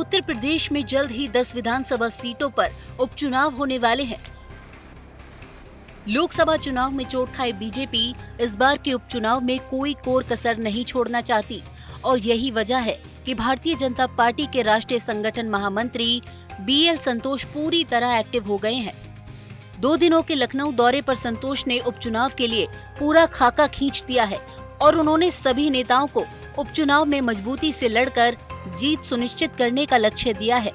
उत्तर प्रदेश में जल्द ही 10 विधानसभा सीटों पर उपचुनाव होने वाले हैं। लोकसभा चुनाव में चोट खाई बीजेपी इस बार के उपचुनाव में कोई कोर कसर नहीं छोड़ना चाहती और यही वजह है कि भारतीय जनता पार्टी के राष्ट्रीय संगठन महामंत्री BL संतोष पूरी तरह एक्टिव हो गए हैं। 2 दिनों के लखनऊ दौरे पर संतोष ने उपचुनाव के लिए पूरा खाका खींच दिया है और उन्होंने सभी नेताओं को उपचुनाव में मजबूती से लड़कर जीत सुनिश्चित करने का लक्ष्य दिया है।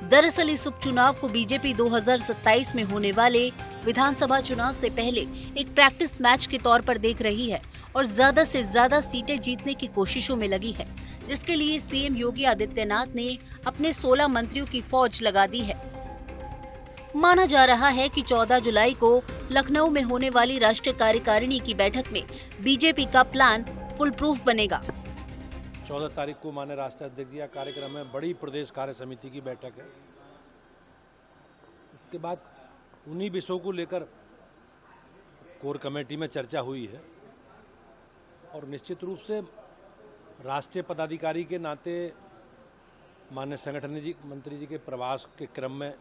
दरअसल इस उपचुनाव को बीजेपी 2027 में होने वाले विधानसभा चुनाव से पहले एक प्रैक्टिस मैच के तौर पर देख रही है और ज्यादा से ज्यादा सीटें जीतने की कोशिशों में लगी है, जिसके लिए सीएम योगी आदित्यनाथ ने अपने 16 मंत्रियों की फौज लगा दी है। माना जा रहा है कि 14 जुलाई को लखनऊ में होने वाली राष्ट्रीय कार्यकारिणी की बैठक में बीजेपी का प्लान फुल प्रूफ बनेगा। 14 तारीख को माननीय राष्ट्रीय अध्यक्ष जी का कार्यक्रम है, बड़ी प्रदेश कार्य समिति की बैठक है। उसके बाद उन्हीं विषयों को लेकर कोर कमेटी में चर्चा हुई है और निश्चित रूप से राष्ट्रीय पदाधिकारी के नाते माननीय संगठन जी मंत्री जी के प्रवास के क्रम में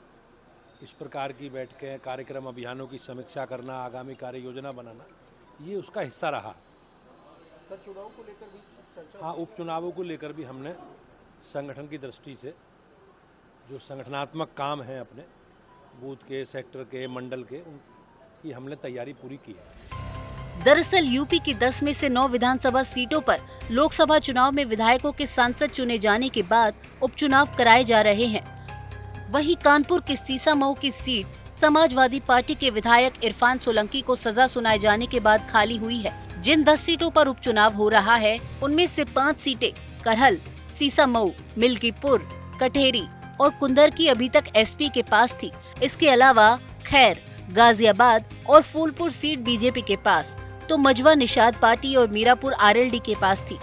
इस प्रकार की बैठकें, कार्यक्रम, अभियानों की समीक्षा करना, आगामी कार्य योजना बनाना, ये उसका हिस्सा रहा। चुनाव को लेकर भी चर्चा? हाँ, उपचुनावों को लेकर भी हमने संगठन की दृष्टि से जो संगठनात्मक काम है अपने बूथ के, सेक्टर के, मंडल के, उनकी हमने तैयारी पूरी की है। दरअसल यूपी की 10 में से 9 विधानसभा सीटों पर लोकसभा चुनाव में विधायकों के सांसद चुने जाने के बाद उपचुनाव कराए जा रहे हैं। वहीं कानपुर के सीसामऊ की सीट समाजवादी पार्टी के विधायक इरफान सोलंकी को सजा सुनाए जाने के बाद खाली हुई है। जिन 10 सीटों पर उपचुनाव हो रहा है उनमें से 5 सीटें करहल, सीसामऊ, मिल्कीपुर, कटेरी और कुंदर की अभी तक एसपी के पास थी। इसके अलावा खैर, गाजियाबाद और फूलपुर सीट बीजेपी के पास, तो मजवा निषाद पार्टी और मीरापुर आरएलडी के पास थी।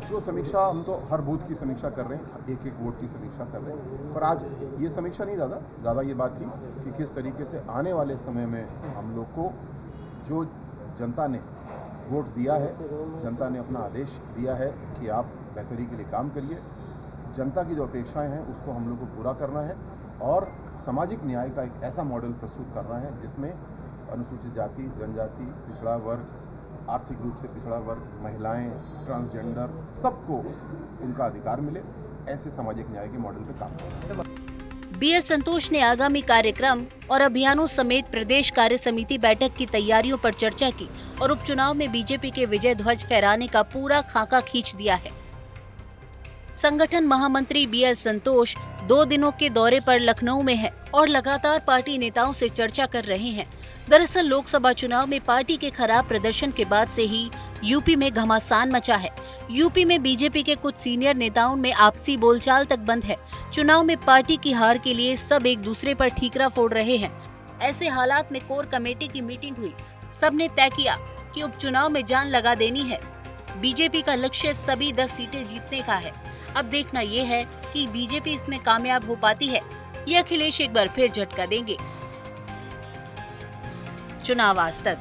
जो समीक्षा, हम तो हर बूथ की समीक्षा कर रहे हैं, एक एक वोट की समीक्षा कर रहे हैं, पर आज ये समीक्षा नहीं, ज़्यादा ये बात थी कि किस तरीके से आने वाले समय में हम लोग को जो जनता ने वोट दिया है, जनता ने अपना आदेश दिया है कि आप बेहतरी के लिए काम करिए, जनता की जो अपेक्षाएं हैं उसको हम लोग को पूरा करना है और सामाजिक न्याय का एक ऐसा मॉडल प्रस्तुत करना है जिसमें अनुसूचित जाति, जनजाति, पिछड़ा वर्ग, आर्थिक रूप से पिछड़ा वर्ग, महिलाएं, ट्रांसजेंडर, सबको उनका अधिकार मिले, ऐसे सामाजिक न्याय के मॉडल पे काम करना है। BL संतोष ने आगामी कार्यक्रम और अभियानों समेत प्रदेश कार्य समिति बैठक की तैयारियों पर चर्चा की और उपचुनाव में बीजेपी के विजय ध्वज फहराने का पूरा खाका खींच दिया है। संगठन महामंत्री BL संतोष 2 दिनों के दौरे पर लखनऊ में है और लगातार पार्टी नेताओं से चर्चा कर रहे हैं। दरअसल लोकसभा चुनाव में पार्टी के खराब प्रदर्शन के बाद से ही यूपी में घमासान मचा है। यूपी में बीजेपी के कुछ सीनियर नेताओं में आपसी बोलचाल तक बंद है। चुनाव में पार्टी की हार के लिए सब एक दूसरे पर ठीकरा फोड़ रहे हैं। ऐसे हालात में कोर कमेटी की मीटिंग हुई। सबने तय किया कि उपचुनाव में जान लगा देनी है। बीजेपी का लक्ष्य सभी 10 सीटें जीतने का है। अब देखना ये है कि बीजेपी इसमें कामयाब हो पाती है या अखिलेश एक बार फिर झटका देंगे। चुनाव आज तक।